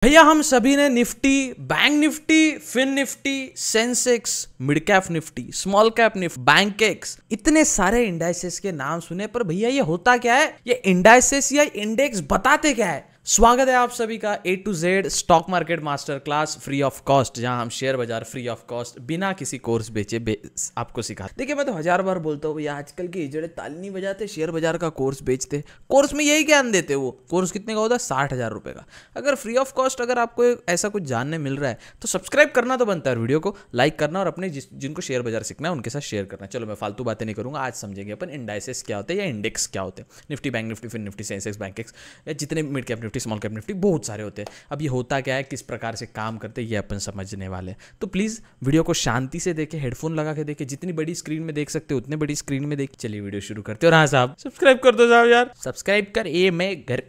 भैया हम सभी ने Nifty, bank Nifty, fin Nifty, Sensex, mid cap Nifty, small cap Nifty, Bankex, इतने सारे इंडाइसेस के नाम सुने, पर भैया ये होता क्या है? ये इंडाइसेस या इंडेक्स बताते क्या है? स्वागत है आप सभी का A to Z stock market master class free of cost, जहां हम शेयर बाजार फ्री ऑफ कॉस्ट बिना किसी कोर्स बेचे आपको सिखाते। देखिए मैं तो हजार बार बोलता हूँ भैया, आजकल के एजेड ताली नहीं बजाते, शेयर बाजार का कोर्स बेचते। कोर्स में यही ज्ञान देते, वो कोर्स कितने का होता है? 60,000 रुपए का। अगर फ्री ऑफ कॉस्ट अगर आपको ऐसा कुछ जानने मिल रहा है तो सब्सक्राइब करना तो बनता है, वीडियो को लाइक करना और अपने जिनको शेयर बाजार सीखना है उनके साथ शेयर करना। चलो मैं फालतू बातें नहीं करूंगा, आज समझेंगे अपन इंडाइसेस क्या होते हैं या इंडेक्स क्या होते हैं। Nifty, bank Nifty, fin Nifty, Sensex, Bankex या जितने mid cap Nifty, small cap Nifty, बहुत सारे होते हैं। अब ये होता क्या है, किस प्रकार से काम करते हैं, ये अपन समझने वाले हैं। तो प्लीज वीडियो को शांति से देखें, हेडफोन लगा के देखें, जितनी बड़ी स्क्रीन में देख सकते हो उतनी बड़ी स्क्रीन में देख। चलिए वीडियो शुरू करते हो। हाँ साहब सब्सक्राइब कर दो साहब, यार सब्सक्राइब कर। ए मैं घर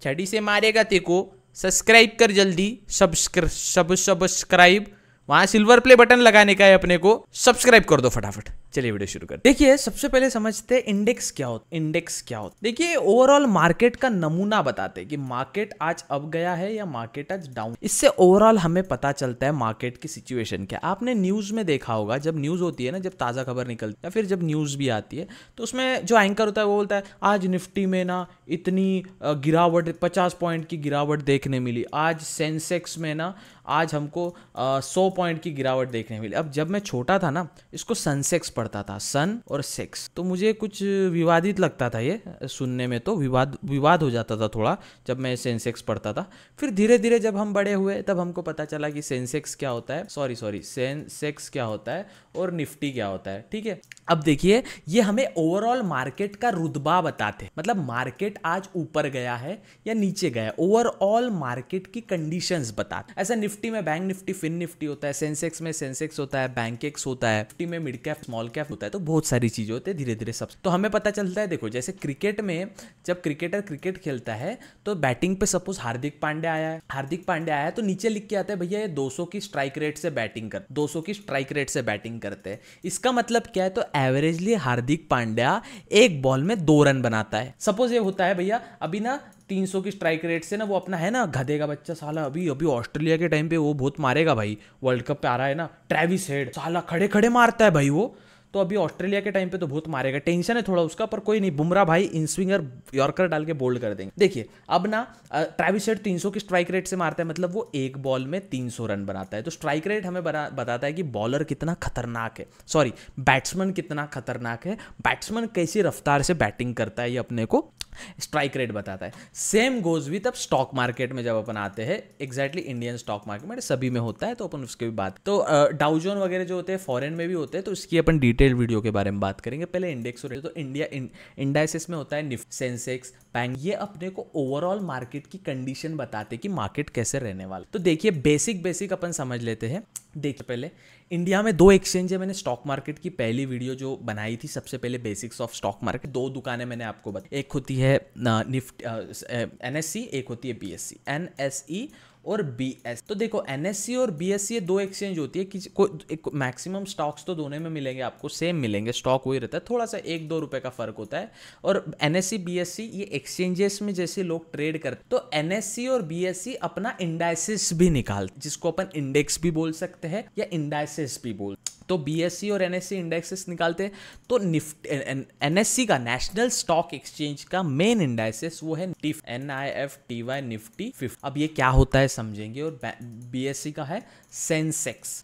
छड़ी से मारेगा तेको, सब्सक्राइब कर जल्दी। सब्सक्राइब, वहां सिल्वर प्ले बटन लगाने का है अपने को, सब्सक्राइब कर दो फटाफट। चलिए वीडियो शुरू करते। देखिए सबसे पहले समझते हैं इंडेक्स क्या होता है। इंडेक्स क्या होता है? देखिए ओवरऑल मार्केट का नमूना बताते हैं कि मार्केट आज अप गया है या मार्केट आज डाउन। इससे ओवरऑल हमें पता चलता है मार्केट की सिचुएशन क्या। आपने न्यूज में देखा होगा, जब न्यूज होती है ना, जब ताजा खबर निकलती है या फिर जब न्यूज भी आती है तो उसमें जो एंकर होता है वो बोलता है आज निफ्टी में ना इतनी गिरावट, 50 पॉइंट की गिरावट देखने मिली। आज सेंसेक्स में ना आज हमको 100 पॉइंट की गिरावट देखने मिली। अब जब मैं छोटा था ना, इसको सनसेक्स पढ़ता था, सन और सेक्स, तो मुझे कुछ विवादित लगता था ये सुनने में, तो विवाद हो जाता था थोड़ा जब मैं सेंसेक्स पढ़ता था। फिर धीरे धीरे जब हम बड़े हुए तब हमको पता चला कि सेंसेक्स क्या होता है, सेंसेक्स क्या होता है और निफ्टी क्या होता है। ठीक है, अब देखिए ये हमें ओवरऑल मार्केट का रुतबा बताते हैं, मतलब मार्केट आज ऊपर गया है या नीचे गया है, ओवरऑल मार्केट की कंडीशंस बताते। ऐसा निफ्टी में बैंक निफ्टी, फिन निफ्टी होता है, सेंसेक्स में सेंसेक्स होता है, बैंकेक्स होता है, निफ्टी में मिड कैप, स्मॉल कैप होता है, तो बहुत सारी चीजें होती है। धीरे धीरे सब तो हमें पता चलता है। देखो जैसे क्रिकेट में जब क्रिकेटर क्रिकेट खेलता है तो बैटिंग पे सपोज हार्दिक पांड्या आया है तो नीचे लिख के आता है भैया ये 200 की स्ट्राइक रेट से बैटिंग कर, 200 की स्ट्राइक रेट से बैटिंग करते हैं। इसका मतलब क्या है? तो एवरेजली हार्दिक पांड्या एक बॉल में 2 रन बनाता है। सपोज ये होता है भैया, अभी ना 300 की स्ट्राइक रेट से ना वो अपना है ना गधे का बच्चा साला, अभी ऑस्ट्रेलिया के टाइम पे वो बहुत मारेगा भाई, वर्ल्ड कप पे आ रहा है ना, ट्रेविस हेड साला खड़े खड़े मारता है भाई वो, तो अभी ऑस्ट्रेलिया के टाइम पे तो बहुत मारेगा। टेंशन है थोड़ा उसका, पर कोई नहीं, बुमराह भाई इन स्विंगर यॉर्कर डाल के बोल्ड कर देंगे। देखिए अब ना ट्रेविस हेड 300 की स्ट्राइक रेट से मारता है, मतलब वो एक बॉल में 300 रन बनाता है। तो स्ट्राइक रेट हमें बताता है कि बॉलर कितना खतरनाक है, सॉरी बैट्समैन कितना खतरनाक है, बैट्समैन कैसी रफ्तार से बैटिंग करता है, ये अपने को स्ट्राइक रेट बताता है। सेम गोज विद अब स्टॉक मार्केट में जब अपन आते हैं, एग्जैक्टली इंडियन स्टॉक मार्केट में सभी में होता है, तो अपन उसके भी बात, तो डाउ जोन वगैरह जो होते हैं फॉरेन में भी होते हैं, तो इसकी अपन डिटेल वीडियो के बारे में बात करेंगे। पहले इंडेक्स और तो इंडिया इंडाइसेस में होता है निफ्टी, सेंसेक्स, बैंक, ये अपने को ओवरऑल मार्केट की कंडीशन बताते हैं कि मार्केट कैसे रहने वाला। तो देखिए बेसिक अपन समझ लेते हैं। देखिए पहले इंडिया में 2 एक्सचेंज है। मैंने स्टॉक मार्केट की पहली वीडियो जो बनाई थी, सबसे पहले बेसिक्स ऑफ स्टॉक मार्केट, 2 दुकानें मैंने आपको बताई। एक होती है निफ्टी NSE, एक होती है BSE, NSE और BS। तो देखो NSE और BSE ये 2 एक्सचेंज होती है कि मैक्सिमम स्टॉक्स तो दोनों में मिलेंगे, आपको सेम मिलेंगे, स्टॉक वही रहता है, थोड़ा सा 1-2 रुपए का फर्क होता है। और NSE BSE ये एक्सचेंजेस में जैसे लोग ट्रेड करते, तो NSE और BSE अपना इंडाइसेस भी निकालते, जिसको अपन इंडेक्स भी बोल सकते हैं या इंडाइसेस भी बोल। तो BSE और NSE इंडेक्सेस निकालते हैं। तो NSE का, नेशनल स्टॉक एक्सचेंज का मेन इंडाइसेस वो है NIFTY, निफ्टी 50। अब ये क्या होता है समझेंगे। और BSE का है सेंसेक्स।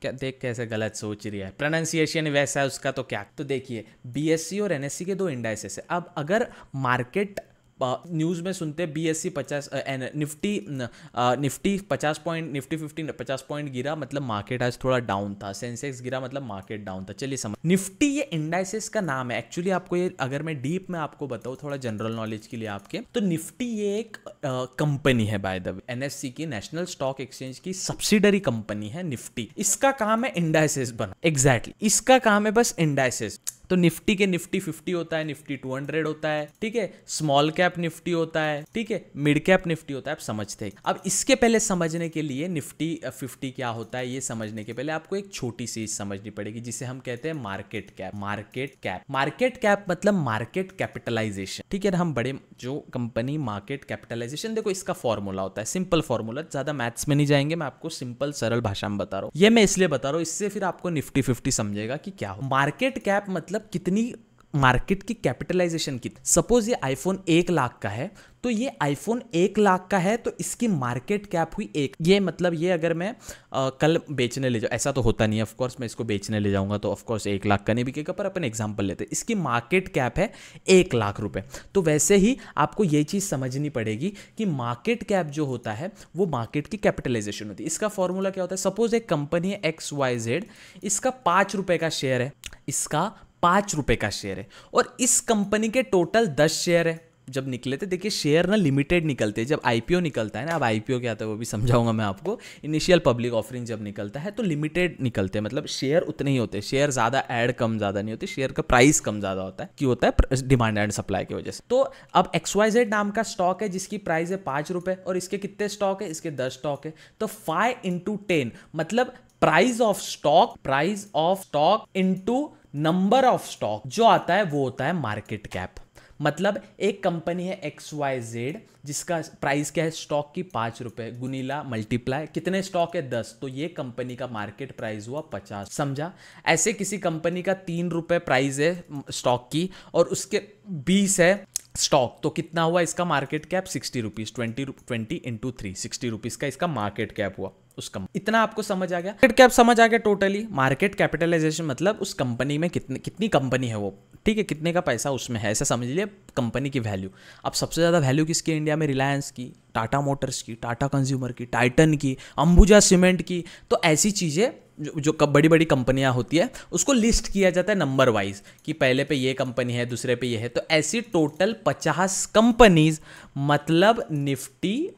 क्या देख कैसे गलत सोच रही है, प्रोनाउंसिएशन वैसा है उसका, तो क्या। तो देखिए BSE और NSE के 2 इंडाइसेस है। अब अगर मार्केट न्यूज में सुनते हैं BSE 50, Nifty 50 point, Nifty 50 50 point गिरा, मतलब मार्केट आज थोड़ा डाउन था, सेंसेक्स गिरा मतलब मार्केट डाउन था। चलिए समझ, निफ्टी ये इंडाइसेस का नाम है एक्चुअली। आपको ये अगर मैं डीप में आपको बताऊं थोड़ा जनरल नॉलेज के लिए आपके, तो निफ्टी ये एक कंपनी है बाय द वे, NSE की, नेशनल स्टॉक एक्सचेंज की सब्सिडरी कंपनी है निफ्टी। इसका काम है इंडाइसेस बना, एग्जैक्टली इसका काम है बस इंडाइसेस। तो निफ्टी के निफ्टी 50 होता है, निफ्टी 200 होता है, ठीक है, स्मॉल कैप निफ्टी होता है, ठीक है, मिड कैप निफ्टी होता है, आप समझते हैं। अब इसके पहले समझने के लिए निफ्टी 50 क्या होता है ये समझने के पहले आपको एक छोटी सी चीज समझनी पड़ेगी जिसे हम कहते हैं market cap. Market cap, market cap मतलब मार्केट कैपिटलाइजेशन, ठीक है। हम बड़े जो कंपनी मार्केट कैपिटलाइजेशन, देखो इसका फॉर्मूला होता है, सिंपल फॉर्मूला, ज्यादा मैथ्स में नहीं जाएंगे, मैं आपको सिंपल सरल भाषा में बता रहा हूँ। ये मैं इसलिए बता रहा हूँ, इससे फिर आपको निफ्टी 50 समझेगा कि क्या हो। मार्केट कैप मतलब कितनी मार्केट की कैपिटलाइजेशन की। सपोज ये आईफोन 1 लाख का है, तो ये आईफोन 1 लाख का है तो इसकी मार्केट कैप हुई 1। ये मतलब ये अगर मैं कल बेचने ले जाऊँ, ऐसा तो होता नहीं है ऑफकोर्स, मैं इसको बेचने ले जाऊंगा तो ऑफकोर्स 1 लाख का नहीं बिकेगा, पर अपन एग्जांपल लेते हैं, इसकी मार्केट कैप है 1 लाख रुपए। तो वैसे ही आपको ये चीज़ समझनी पड़ेगी कि मार्केट कैप जो होता है वो मार्केट की कैपिटलाइजेशन होती है। इसका फॉर्मूला क्या होता है, सपोज एक कंपनी है XYZ, इसका 5 रुपए का शेयर है, इसका 5 रुपए का शेयर है, और इस कंपनी के टोटल 10 शेयर है। जब निकले थे, देखिए शेयर ना लिमिटेड निकलते हैं, जब आईपीओ निकलता है ना, अब आईपीओ क्या आता है वो भी समझाऊंगा मैं आपको। इनिशियल पब्लिक ऑफरिंग जब निकलता है तो लिमिटेड निकलते हैं, मतलब शेयर उतने ही होते हैं, शेयर ज़्यादा ऐड कम ज़्यादा नहीं होते, शेयर का प्राइस कम ज़्यादा होता है, क्यों होता है, डिमांड एंड सप्लाई की वजह से। तो अब XYZ नाम का स्टॉक है जिसकी प्राइस है 5 रुपए, और इसके कितने स्टॉक है, इसके 10 स्टॉक है, तो 5 × 10 मतलब price of stock into number of stock जो आता है वो होता है मार्केट कैप। मतलब एक कंपनी है XYZ जिसका प्राइस क्या है स्टॉक की 5 रुपए, गुनीला मल्टीप्लाई कितने स्टॉक है 10, तो ये कंपनी का मार्केट प्राइस हुआ 50। समझा। ऐसे किसी कंपनी का 3 रुपए प्राइस है स्टॉक की और उसके 20 है स्टॉक, तो कितना हुआ इसका मार्केट कैप 60 रुपीज, 20 × 3 60 रुपीज का इसका मार्केट कैप हुआ उसका। इतना आपको समझ आ गया, मार्केट कैप समझ आ गया टोटली। मार्केट कैपिटलाइजेशन मतलब उस कंपनी में कितनी कंपनी है वो, ठीक है, कितने का पैसा उसमें है, ऐसा समझ लीजिए कंपनी की वैल्यू। अब सबसे ज़्यादा वैल्यू किसकी इंडिया में, रिलायंस की, टाटा मोटर्स की, टाटा कंज्यूमर की, टाइटन की, अंबुजा सीमेंट की। तो ऐसी चीज़ें जो बड़ी बड़ी कंपनियां होती है उसको लिस्ट किया जाता है नंबर वाइज कि पहले पे ये कंपनी है, दूसरे पे ये है। तो ऐसी टोटल 50 कंपनीज मतलब निफ्टी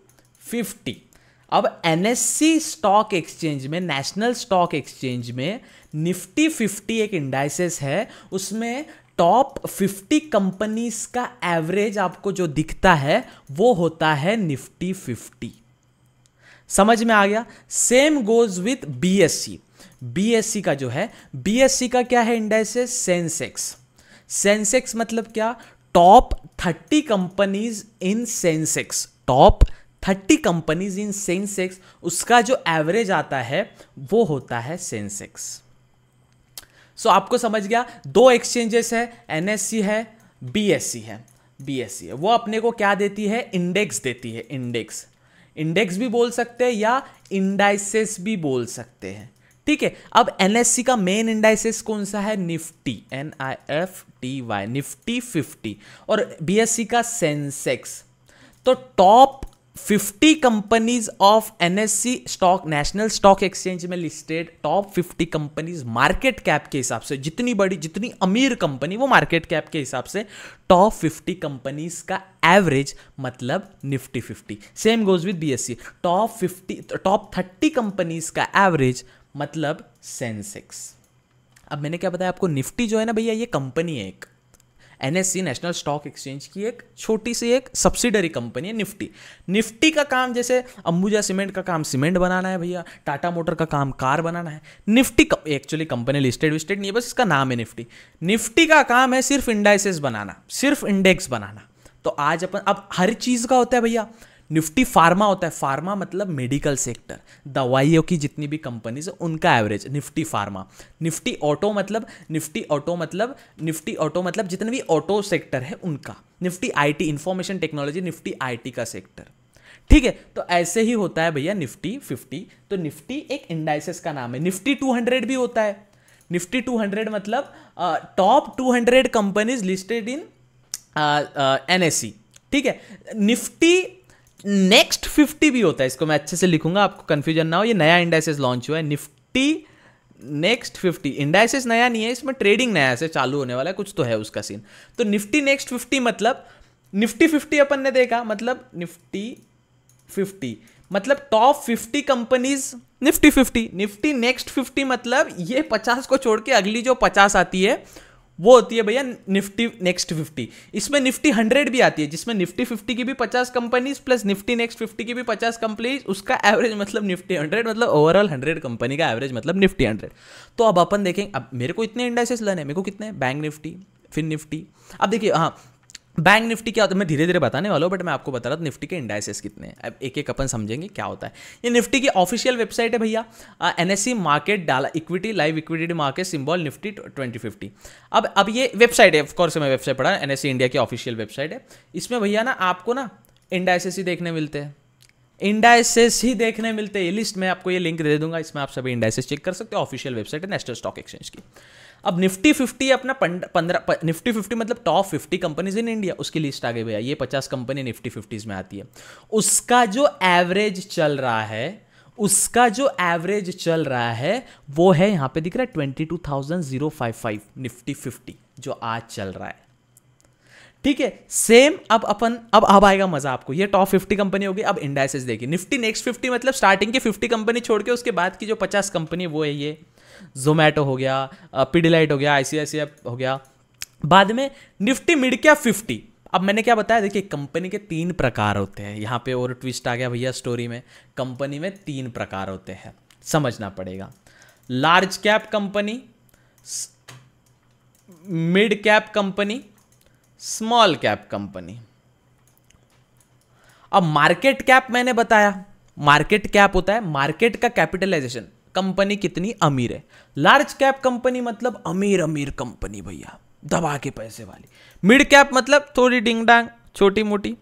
50। अब NSE स्टॉक एक्सचेंज में, नेशनल स्टॉक एक्सचेंज में निफ्टी 50 एक इंडाइसेस है, उसमें टॉप 50 कंपनीज का एवरेज आपको जो दिखता है वो होता है निफ्टी 50। समझ में आ गया। सेम गोज विथ BSE का जो है, BSE का क्या है इंडाइसेस, सेंसेक्स मतलब क्या, top 30 companies in Sensex, top 30 companies in Sensex, उसका जो एवरेज आता है वो होता है सेंसेक्स। सो आपको समझ गया, 2 एक्सचेंजेस है, NSE है, BSE है। वो अपने को क्या देती है, इंडेक्स देती है, इंडेक्स भी बोल सकते हैं या इंडाइसेस भी बोल सकते हैं, ठीक है। अब NSE का मेन इंडाइसेस कौन सा है, निफ्टी, NIFTY, निफ्टी 50, और BSE का सेंसेक्स। तो top 50 companies of NSE stock, National Stock Exchange में listed top 50 companies market cap के हिसाब से, जितनी बड़ी जितनी अमीर कंपनी वो मार्केट कैप के हिसाब से, टॉप 50 कंपनीज का एवरेज मतलब Nifty 50। Same goes with BSE, top 30 companies का एवरेज मतलब सेंसेक्स। अब मैंने क्या बताया आपको, निफ्टी जो है ना भैया, ये कंपनी है एक, NSE नेशनल स्टॉक एक्सचेंज की एक छोटी सी एक सब्सिडरी कंपनी है निफ्टी का काम, जैसे अंबुजा सीमेंट का काम सीमेंट बनाना है भैया, टाटा मोटर का काम कार बनाना है। निफ्टी एक्चुअली कंपनी लिस्टेड नहीं है, बस इसका नाम है निफ्टी का काम है सिर्फ इंडाइसेस बनाना, सिर्फ इंडेक्स बनाना। तो आज अपन, अब हर चीज का होता है भैया, निफ्टी फार्मा होता है, फार्मा मतलब मेडिकल सेक्टर, दवाइयों की जितनी भी कंपनीज है उनका average Nifty pharma. Nifty auto मतलब जितने भी ऑटो सेक्टर है उनका। Nifty IT information technology, Nifty IT का सेक्टर, ठीक है। तो ऐसे ही होता है भैया निफ्टी 50। तो निफ्टी एक इंडाइसेस का नाम है। निफ्टी 200 भी होता है, निफ्टी 200 मतलब top 200 companies listed in NSE, ठीक है। निफ्टी नेक्स्ट 50 भी होता है, इसको मैं अच्छे से लिखूंगा आपको कंफ्यूजन ना हो, ये नया इंडाइसेस लॉन्च हुआ है, निफ्टी नेक्स्ट 50। इंडाइसेस नया नहीं है, इसमें ट्रेडिंग नया से चालू होने वाला है, कुछ तो है उसका सीन। तो निफ्टी नेक्स्ट 50 मतलब निफ्टी 50 अपन ने देखा, मतलब निफ्टी 50 मतलब top 50 companies Nifty 50। Nifty next 50 मतलब ये 50 को छोड़ के अगली जो 50 आती है वो होती है भैया निफ्टी नेक्स्ट 50। इसमें निफ्टी 100 भी आती है, जिसमें निफ्टी 50 की भी 50 कंपनीज प्लस निफ्टी नेक्स्ट 50 की भी 50 कंपनीज, उसका एवरेज मतलब निफ्टी 100, मतलब ओवरऑल 100 कंपनी का एवरेज मतलब निफ्टी 100। तो अब अपन देखेंगे, अब मेरे को इतने इंडाइसेस लेने हैं, मेरे को कितने, बैंक निफ्टी फिर निफ्टी। अब देखिए हाँ, बैंक निफ्टी क्या होता है मैं धीरे धीरे बताने वाला हूँ, बट मैं आपको बता रहा था निफ्टी के इंडाइसेस कितने हैं। अब एक एक अपन समझेंगे क्या होता है। ये निफ्टी की ऑफिशियल वेबसाइट है भैया, एनएससी मार्केट डाला equity live equity market symbol Nifty 2050। अब ये वेबसाइट है, ऑफकोर्स मैं वेबसाइट पढ़ा, एनएससी इंडिया की ऑफिशियल वेबसाइट है। इसमें भैया ना आपको ना इंडाइसेस ही देखने मिलते हैं, इंडाइसेस ही देखने मिलते हैं। ये लिस्ट मैं आपको ये लिंक दे दूंगा, इसमें आप सभी इंडाइसेस चेक कर सकते हो, ऑफिशियल वेबसाइट है नेशनल स्टॉक एक्सचेंज की। अब निफ्टी 50 अपना 15 निफ्टी 50 मतलब टॉप 50 कंपनीज इन इंडिया, उसकी लिस्ट आ गई भैया। ये 50 कंपनी निफ्टी 50 में आती है। उसका जो एवरेज चल रहा है, उसका जो एवरेज चल रहा है वो है यहां पे दिख रहा है 22,055 निफ्टी 50 जो आज चल रहा है। ठीक है, सेम अब आएगा मजा आपको। ये टॉप 50 कंपनी होगी। अब इंडाइसेस देखिए, निफ्टी नेक्स्ट 50 मतलब स्टार्टिंग के 50 कंपनी छोड़ के उसके बाद की जो 50 कंपनी वो है ये जोमैटो हो गया, पिडिलाइट हो गया, आईसीआईसीआई हो गया। बाद में निफ्टी मिड कैप 50। अब मैंने क्या बताया, देखिए कंपनी के 3 प्रकार होते हैं। यहाँ पे और ट्विस्ट आ गया भैया स्टोरी में, कंपनी में 3 प्रकार होते हैं, समझना पड़ेगा। Large cap company, mid cap company, small cap company. अब मार्केट कैप मैंने बताया, मार्केट कैप होता है मार्केट का कैपिटलाइजेशन, कंपनी कितनी अमीर है। लार्ज कैप कंपनी मतलब अमीर अमीर कंपनी भैया, दबा के पैसे वाली। मिड कैप मतलब थोड़ी डिंग डांग छोटी मोटी,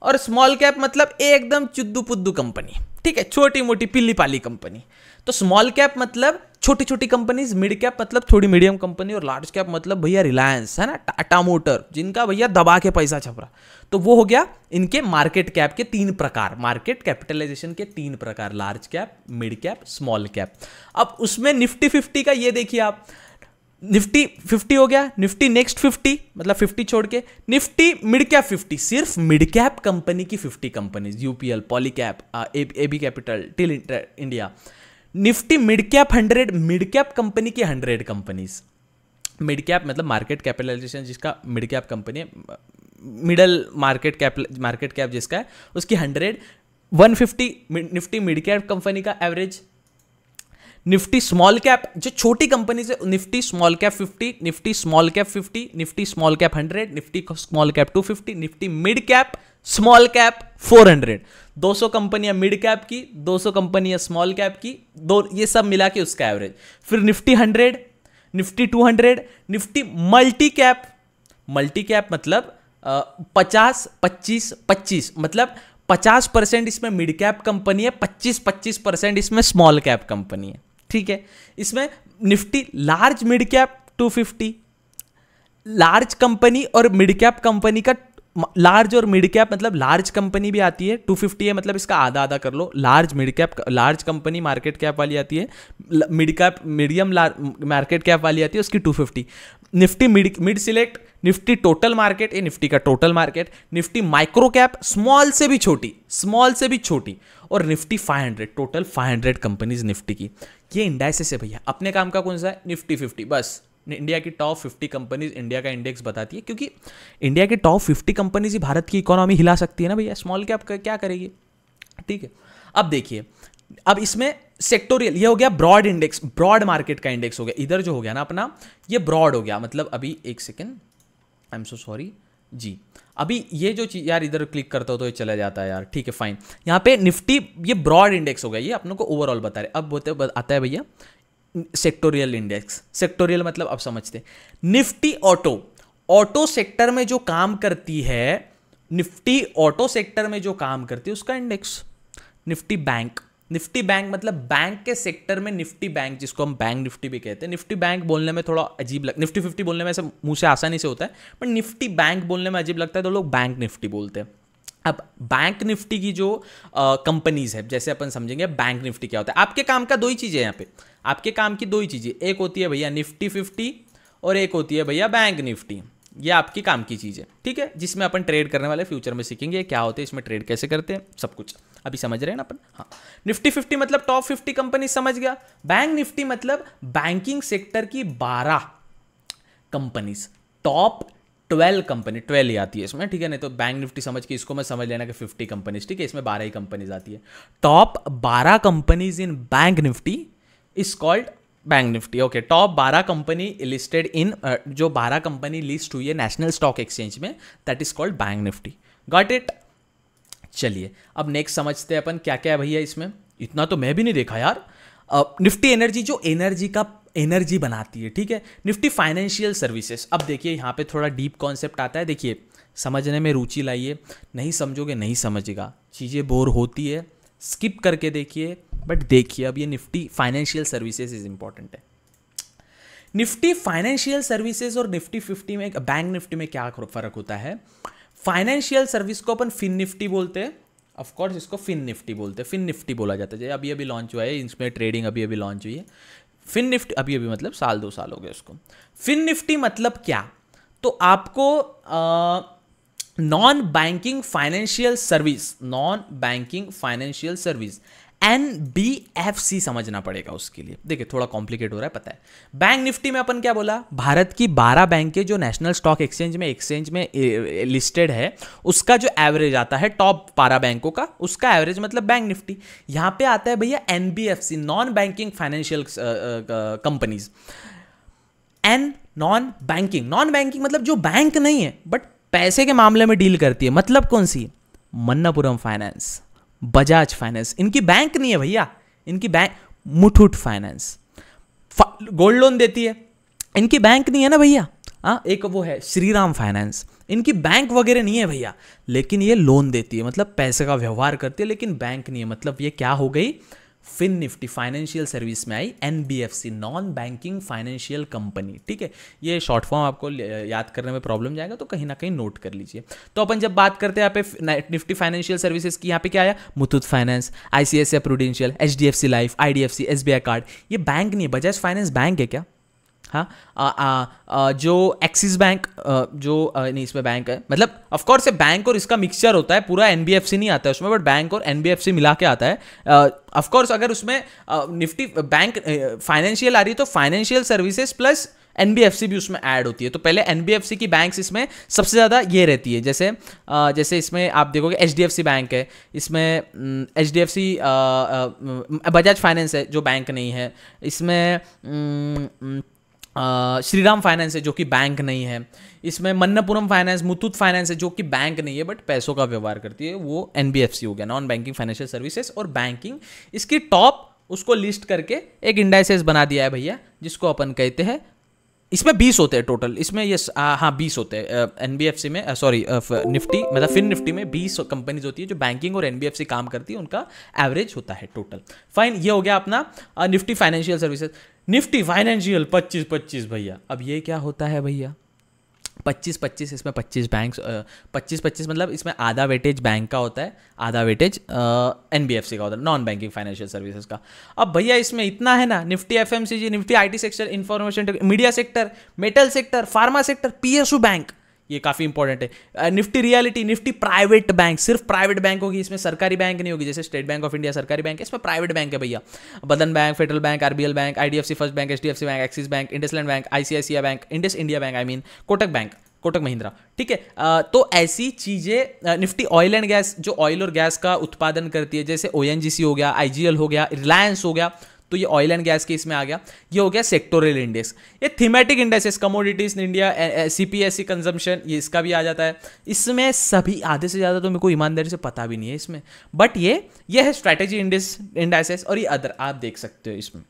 और स्मॉल कैप मतलब एकदम चुद्दू पुद्दू कंपनी, ठीक है, छोटी मोटी पिल्ली पाली कंपनी। तो स्मॉल कैप मतलब छोटी छोटी कंपनीज, मिड कैप मतलब थोड़ी मीडियम कंपनी, और लार्ज कैप मतलब भैया रिलायंस है ना, टाटा मोटर, जिनका भैया दबा के पैसा छप रहा। तो वो हो गया इनके मार्केट कैप के 3 प्रकार, मार्केट कैपिटलाइजेशन के 3 प्रकार, large cap, mid cap, small cap. अब उसमें निफ्टी 50 का ये देखिए आप, निफ्टी 50 हो गया, निफ्टी नेक्स्ट 50 मतलब 50 छोड़ के, निफ्टी मिड कैप 50 सिर्फ मिड कैप कंपनी की 50 companies, UPL, Polycab, AB capital, till India. Nifty mid cap 100 mid cap company की 100 कंपनीज। मिड कैप मतलब मार्केट कैपिटलाइजेशन जिसका मिड कैप कंपनी है, मिडल मार्केट कैप जिसका है उसकी 100, 150 निफ्टी मिड कैप कंपनी का average. Nifty small cap जो छोटी कंपनी से, Nifty small cap 50, Nifty small cap 50, Nifty small cap 100, Nifty small cap 250, Nifty mid cap small cap 400। 200 कंपनियां mid cap की, 200 कंपनियां स्मॉल कैप की, ये सब मिला के उसका एवरेज। फिर Nifty 100, Nifty 200, Nifty multi cap मतलब 50, 25, 25 मतलब 50% इसमें मिड कैप कंपनी है, 25% इसमें स्मॉल कैप कंपनी है। ठीक है, इसमें Nifty large mid cap 250, large company और मिड कैप कंपनी का, लार्ज और मिड कैप मतलब लार्ज कंपनी भी आती है 250 है, मतलब इसका आधा आधा कर लो, large mid cap, large company market cap वाली आती है, mid cap medium market cap वाली आती है उसकी 250। Nifty mid select, Nifty total market, ये निफ्टी का total market, Nifty micro cap small से भी छोटी, और निफ्टी 500, टोटल 500 कंपनीज निफ्टी की। ये इंडाइसेस है भैया। अपने काम का कौन सा है, निफ्टी 50, बस इंडिया की टॉप 50 कंपनीज, इंडिया का इंडेक्स बताती है, क्योंकि इंडिया के टॉप 50 कंपनीज ही भारत की इकोनॉमी हिला सकती है ना भैया, स्मॉल कैप क्या करेगी। ठीक है, अब देखिए, अब इसमें सेक्टोरियल, ये हो गया ब्रॉड इंडेक्स, ब्रॉड मार्केट का इंडेक्स हो गया। इधर जो हो गया ना अपना, ये ब्रॉड हो गया, मतलब अभी एक second, I am so sorry ji, अभी ये जो चीज यार इधर क्लिक करता हो तो ये चला जाता है यार, ठीक है फाइन। यहाँ पे निफ्टी ये ब्रॉड इंडेक्स हो गया, ये अपनों को ओवरऑल बता रहे। अब आता है भैया सेक्टोरियल इंडेक्स। सेक्टोरियल मतलब अब समझते हैं, निफ्टी ऑटो सेक्टर में जो काम करती है, निफ्टी ऑटो सेक्टर में जो काम करती है उसका इंडेक्स। निफ्टी बैंक मतलब बैंक के सेक्टर में निफ्टी बैंक, जिसको हम बैंक निफ्टी भी कहते हैं। निफ्टी बैंक बोलने में थोड़ा अजीब निफ्टी 50 बोलने में ऐसे मुंह से आसानी से होता है, पर निफ्टी बैंक बोलने में अजीब लगता है तो लोग बैंक निफ्टी बोलते हैं। अब बैंक निफ्टी की जो कंपनीज है, जैसे अपन समझेंगे बैंक निफ्टी क्या होता है। आपके काम का 2 ही चीज़ें, यहाँ पे आपके काम की 2 ही चीज़ें, एक होती है भैया निफ्टी 50 और एक होती है भैया बैंक निफ्टी। ये आपकी काम की चीज़ है, ठीक है, जिसमें अपन ट्रेड करने वाले फ्यूचर में सीखेंगे क्या होते हैं, इसमें ट्रेड कैसे करते हैं, सब कुछ अभी समझ रहे हैं ना अपन। हाँ, निफ्टी 50 मतलब टॉप 50 कंपनी समझ गया। बैंक निफ्टी मतलब बैंकिंग सेक्टर की 12 कंपनीज, टॉप 12 कंपनी, 12 ही आती है इसमें, ठीक है, नहीं तो बैंक निफ्टी समझ के इसको मैं समझ लेना कि 50 कंपनीज, ठीक है, इसमें 12 ही कंपनीज आती है। Top 12 companies in bank Nifty is called bank Nifty. Okay, top 12 company listed in, जो 12 कंपनी लिस्ट हुई है नेशनल स्टॉक एक्सचेंज में, that is called bank Nifty. Got it. चलिए अब नेक्स्ट समझते हैं अपन क्या क्या है भैया इसमें, इतना तो मैं भी नहीं देखा यार। निफ्टी एनर्जी, जो एनर्जी बनाती है, ठीक है। निफ्टी फाइनेंशियल सर्विसेज, अब देखिए यहाँ पे थोड़ा डीप कॉन्सेप्ट आता है, देखिए समझने में रुचि लाइए, नहीं समझोगे नहीं समझेगा, चीज़ें बोर होती है, स्किप करके देखिए, बट देखिए अब ये Nifty financial services is important है। निफ्टी फाइनेंशियल सर्विसेज और निफ्टी 50 में, बैंक निफ्टी में क्या फर्क होता है। फाइनेंशियल सर्विस को अपन फिन निफ्टी बोलते हैं, ऑफ कोर्स इसको फिन निफ्टी बोलते हैं, फिन निफ्टी बोला जाता है, अभी अभी लॉन्च हुआ है, इसमें ट्रेडिंग अभी अभी लॉन्च हुई है। फिन निफ्टी अभी अभी मतलब साल 2 साल हो गए उसको। फिन निफ्टी मतलब क्या, तो आपको non banking financial service NBFC समझना पड़ेगा उसके लिए। देखिए थोड़ा कॉम्प्लिकेट हो रहा है पता है। बैंक निफ्टी में अपन क्या बोला, भारत की 12 बैंकें जो नेशनल स्टॉक एक्सचेंज में लिस्टेड है, उसका जो एवरेज आता है टॉप 12 बैंकों का, उसका एवरेज मतलब बैंक निफ्टी। यहां पे आता है भैया NBFC, non banking financial companies. Non banking मतलब जो बैंक नहीं है बट पैसे के मामले में डील करती है, मतलब कौन सी, मन्नापुरम फाइनेंस, बजाज फाइनेंस, इनकी बैंक नहीं है भैया, इनकी bank Muthoot finance gold loan देती है, इनकी बैंक नहीं है ना भैया। हाँ, एक वो है श्रीराम फाइनेंस, इनकी बैंक वगैरह नहीं है भैया, लेकिन ये लोन देती है, मतलब पैसे का व्यवहार करती है, लेकिन बैंक नहीं है, मतलब ये क्या हो गई, फिन निफ्टी फाइनेंशियल सर्विस में आई NBFC, non banking financial company, ठीक है। ये शॉर्ट फॉर्म आपको याद करने में प्रॉब्लम जाएगा, तो कहीं ना कहीं नोट कर लीजिए। तो अपन जब बात करते हैं यहाँ पे निफ्टी फाइनेंशियल सर्विसेज की, यहाँ पे क्या आया, Muthoot finance, ICICI prudential, HDFC life, IDFC, SBI card, ये बैंक नहीं है। बजाज फाइनेंस बैंक है क्या, हाँ, जो एक्सिस बैंक, नहीं इसमें बैंक है, मतलब ऑफ कोर्स ये बैंक और इसका मिक्सचर होता है, पूरा NBFC नहीं आता है उसमें, बट बैंक और NBFC मिला के आता है। ऑफ कोर्स अगर उसमें निफ्टी बैंक फाइनेंशियल आ रही है तो फाइनेंशियल सर्विसेज प्लस NBFC भी उसमें ऐड होती है। तो पहले NBFC की बैंक्स इसमें सबसे ज़्यादा ये रहती है, जैसे इसमें आप देखोगे HDFC बैंक है, इसमें HDFC बजाज फाइनेंस है जो बैंक नहीं है, इसमें श्रीराम फाइनेंस है जो कि बैंक नहीं है, इसमें मन्नापुरम फाइनेंस, मुथूट फाइनेंस है जो कि बैंक नहीं है बट पैसों का व्यवहार करती है, वो NBFC हो गया, नॉन बैंकिंग फाइनेंशियल सर्विसेज। और बैंकिंग इसकी टॉप उसको लिस्ट करके एक इंडाइसेस बना दिया है भैया, जिसको अपन कहते हैं, इसमें 20 होते हैं टोटल, इसमें ये हाँ 20 होते हैं NBFC में, सॉरी निफ्टी मतलब फिन निफ्टी में 20 कंपनीज होती है जो बैंकिंग और NBFC काम करती है, उनका एवरेज होता है टोटल। फाइन, ये हो गया अपना Nifty financial services. Nifty financial 25-25 भैया, अब ये क्या होता है भैया, 25-25, इसमें 25 बैंक, 25-25 मतलब इसमें आधा वेटेज बैंक का होता है, आधा वेटेज NBFC का होता है, नॉन बैंकिंग फाइनेंशियल सर्विसेज का। अब भैया इसमें इतना है ना, Nifty FMCG, Nifty IT sector, information media sector, metal sector, pharma sector, PSU bank, ये काफ़ी इंपॉर्टेंट है। Nifty realty, Nifty private bank, सिर्फ प्राइवेट बैंक होगी इसमें, सरकारी बैंक नहीं होगी, जैसे स्टेट बैंक ऑफ इंडिया सरकारी बैंक है, इसमें प्राइवेट बैंक है भैया। Bandhan Bank, Federal Bank, RBL Bank, IDFC First Bank, HDFC Bank, Axis Bank, IndusInd Bank, ICICI Bank, Indus India Bank, I mean Kotak bank, Kotak Mahindra, ठीक है। तो ऐसी चीज़ें, निफ्टी ऑयल एंड गैस, जो ऑयल और गैस का उत्पादन करती है, जैसे ONGC हो गया, IGL हो गया, रिलायंस हो गया, तो ये ऑयल एंड गैस के इसमें आ गया। ये हो गया सेक्टोरियल इंडेक्स। ये thematic indexes, commodities India, CPSE consumption, ये इसका भी आ जाता है। इसमें सभी आधे से ज़्यादा तो मेरे को ईमानदारी से पता भी नहीं है इसमें, बट ये है स्ट्रैटेजी इंडेक्सेस, और ये अदर आप देख सकते हो इसमें।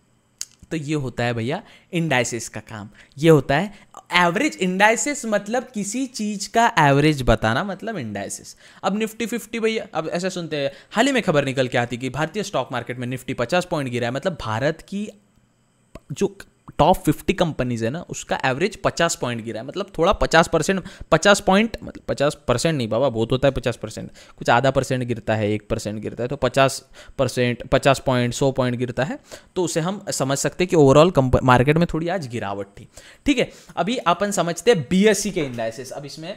तो ये होता है भैया इंडाइसेस का काम, ये होता है एवरेज। इंडाइसेस मतलब किसी चीज का एवरेज बताना, मतलब इंडाइसेस। अब निफ्टी 50 भैया, अब ऐसा सुनते हैं, हाल ही में खबर निकल के आती कि भारतीय स्टॉक मार्केट में निफ्टी 50 पॉइंट गिरा है, मतलब भारत की जो टॉप 50 कंपनीज है ना, उसका एवरेज 50 पॉइंट गिरा है, मतलब थोड़ा 50%, 50 पॉइंट, मतलब 50% नहीं बाबा, बहुत होता है 50%, कुछ आधा परसेंट गिरता है, 1% गिरता है, तो 50%, 50 पॉइंट, 100 पॉइंट गिरता है, तो उसे हम समझ सकते हैं कि ओवरऑल मार्केट में थोड़ी आज गिरावट थी, ठीक है। अभी अपन समझते हैं BSE के इंडाइसेस। अब इसमें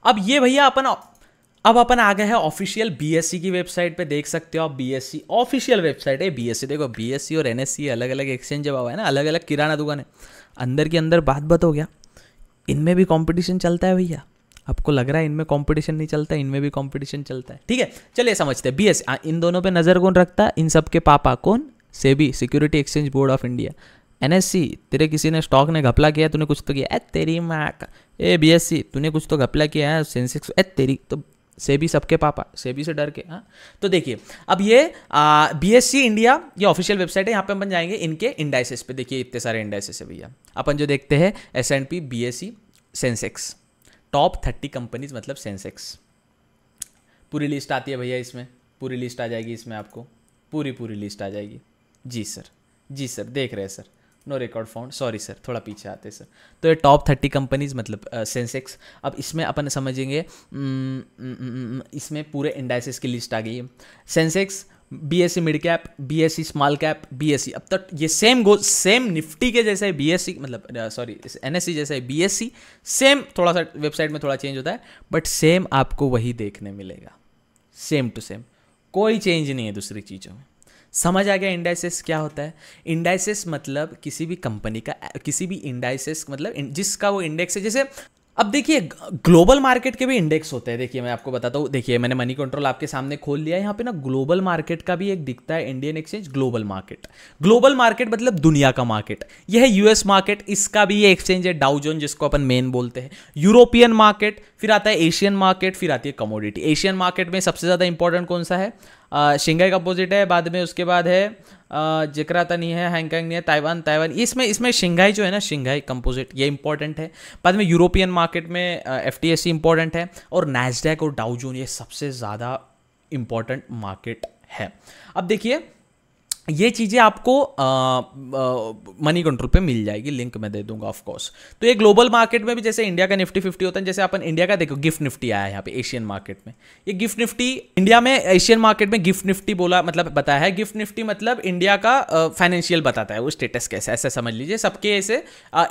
अब ये भैया अपन आ गए हैं ऑफिशियल बीएससी की वेबसाइट पे, देख सकते हो आप बीएससी ऑफिशियल वेबसाइट है बीएससी। देखो बीएससी और एनएससी अलग अलग एक्सचेंज जब हुआ है ना, अलग अलग किराना दुकान है, अंदर के अंदर बात हो गया, इनमें भी कंपटीशन चलता है भैया। आपको लग रहा है इनमें कंपटीशन नहीं चलता, इनमें भी कंपटीशन चलता है, ठीक है। चलिए समझते हैं बीएससी इन दोनों पे नजर कौन रखता है, इन सब के पापा कौन, SEBI security exchange board of India. NSC तेरे किसी ने स्टॉक ने घपला किया, तूने कुछ तो किया, ए तेरी माँ का। ए बीएससी तूने कुछ तो घपला किया है, सेंसेक्स ए तेरी, तो सेबी सबके पापा, सेबी से डर के। हाँ तो देखिए अब ये बीएससी इंडिया ये ऑफिशियल वेबसाइट है, यहाँ पे अपन जाएंगे इनके इंडाइसेस पे। देखिए इतने सारे इंडाइसेस है भैया, अपन जो देखते हैं S&P BSE Sensex, top 30 companies मतलब सेंसेक्स, पूरी लिस्ट आती है भैया इसमें, पूरी लिस्ट आ जाएगी इसमें, आपको पूरी लिस्ट आ जाएगी। जी सर देख रहे हैं sir, no record found, sorry sir थोड़ा पीछे आते सर। तो ये टॉप 30 कंपनीज मतलब सेंसेक्स। अब इसमें अपन समझेंगे, इसमें पूरे इंडाइसेस की लिस्ट आ गई है। Sensex, BSc mid cap, BSc small cap, BSc, अब तक ये सेम निफ्टी के जैसा है बीएससी, मतलब सॉरी एनएससी जैसा है बीएससी, सेम, थोड़ा सा वेबसाइट में थोड़ा चेंज होता है, बट सेम आपको वही देखने मिलेगा, सेम टू सेम, कोई चेंज नहीं है दूसरी चीज़ों में। समझ आ गया इंडाइसेस क्या होता है? इंडाइसेस मतलब किसी भी कंपनी का, किसी भी इंडाइसेस मतलब जिसका वो इंडेक्स है। जैसे अब देखिए ग्लोबल मार्केट के भी इंडेक्स होते हैं। देखिए मैं आपको बताता हूँ, देखिए मैंने मनी कंट्रोल आपके सामने खोल लिया है, यहाँ पे ना ग्लोबल मार्केट का भी एक दिखता है, Indian exchange global market. Global market मतलब दुनिया का मार्केट, यह है यूएस मार्केट, इसका भी ये एक्सचेंज है डाउ जोन जिसको अपन मेन बोलते हैं। यूरोपियन मार्केट, फिर आता है एशियन मार्केट, फिर आती है कमोडिटी। एशियन मार्केट में सबसे ज़्यादा इंपॉर्टेंट कौन सा है? शंघाई कंपोजिट है, बाद में उसके बाद है जकार्ता नहीं है, हांगकांग नहीं है, ताइवान इसमें शंघाई जो है ना, शंघाई कंपोजिट ये इंपॉर्टेंट है। बाद में यूरोपियन मार्केट में एफटीएससी इंपॉर्टेंट है, और नैस्डैक और डाउ जोन ये सबसे ज़्यादा इंपॉर्टेंट मार्केट है। अब देखिए ये चीज़ें आपको मनी कंट्रोल पे मिल जाएगी, लिंक मैं दे दूंगा ऑफ कोर्स। तो ये ग्लोबल मार्केट में भी जैसे इंडिया का निफ्टी 50 होता है, जैसे अपन इंडिया का देखो गिफ्ट निफ्टी आया है यहाँ पे एशियन मार्केट में। ये गिफ्ट निफ्टी इंडिया में, एशियन मार्केट में गिफ्ट निफ्टी बोला मतलब बताया है। गिफ्ट निफ्टी मतलब इंडिया का फाइनेंशियल बताता है, वो स्टेटस कैसा, ऐसा समझ लीजिए। सबके ऐसे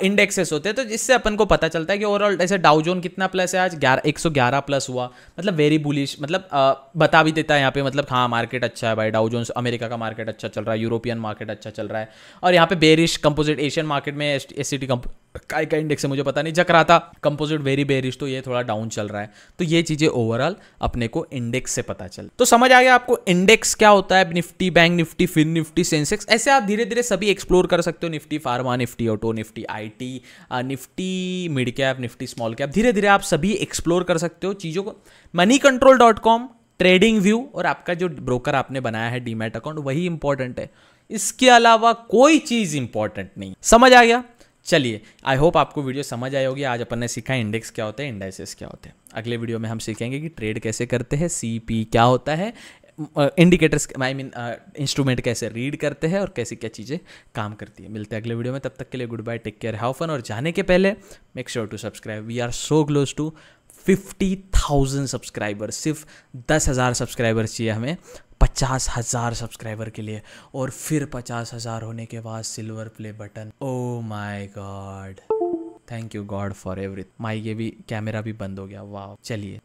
इंडेक्सेस होते हैं, तो जिससे अपन को पता चलता है कि ओवरऑल ऐसे डाउ जोन कितना प्लस है, आज 111 प्लस हुआ, मतलब वेरी बुलिश, मतलब बता भी देता है यहाँ पे, मतलब हाँ मार्केट अच्छा है भाई, डाउ जोन्स अमेरिका का मार्केट अच्छा चल रहा है, यूरोपियन मार्केट अच्छा चल रहा है। और यहाँ पे बेरिश कंपोजिट, एशियन मार्केट में एससीटी का इंडेक्स है मुझे पता नहीं, जकार्ता कंपोजिट वेरी बेरिश, तो ये थोड़ा डाउन चल रहा है। तो ये चीजें ओवरऑल अपने को इंडेक्स से पता चल। तो समझ आ गया आपको इंडेक्स क्या होता है? Nifty, bank Nifty, fin Nifty, Sensex, ऐसे आप धीरे धीरे सभी एक्सप्लोर कर सकते हो। Nifty pharma, Nifty auto, Nifty IT, Nifty mid cap, Nifty small cap, धीरे धीरे आप सभी एक्सप्लोर कर सकते हो चीजों को। moneycontrol.com, ट्रेडिंग व्यू और आपका जो ब्रोकर आपने बनाया है डीमैट अकाउंट, वही इंपॉर्टेंट है, इसके अलावा कोई चीज इंपॉर्टेंट नहीं। समझ आ गया? चलिए आई होप आपको वीडियो समझ आई होगी। आज अपन ने सीखा इंडेक्स क्या होता है, इंडाइसेस क्या होते हैं। अगले वीडियो में हम सीखेंगे कि ट्रेड कैसे करते हैं, सीपी क्या होता है, इंडिकेटर्स आई मीन इंस्ट्रूमेंट कैसे रीड करते हैं और कैसी क्या चीज़ें काम करती है। मिलते हैं अगले वीडियो में, तब तक के लिए goodbye, take care, have fun. और जाने के पहले make sure to subscribe, we are so close to 50,000 subscriber. सिर्फ 10,000 सब्सक्राइबर चाहिए हमें 50,000 सब्सक्राइबर के लिए, और फिर 50,000 होने के बाद silver play button. Oh my God, thank you God for everything. My ये भी कैमरा भी बंद हो गया, वाह। चलिए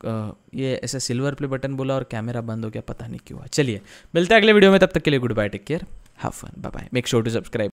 ये ऐसे सिल्वर प्ले बटन बोला और कैमरा बंद हो गया, पता नहीं क्यों। चलिए मिलते हैं अगले वीडियो में, तब तक के लिए goodbye, take care, have fun, bye bye, make sure to subscribe.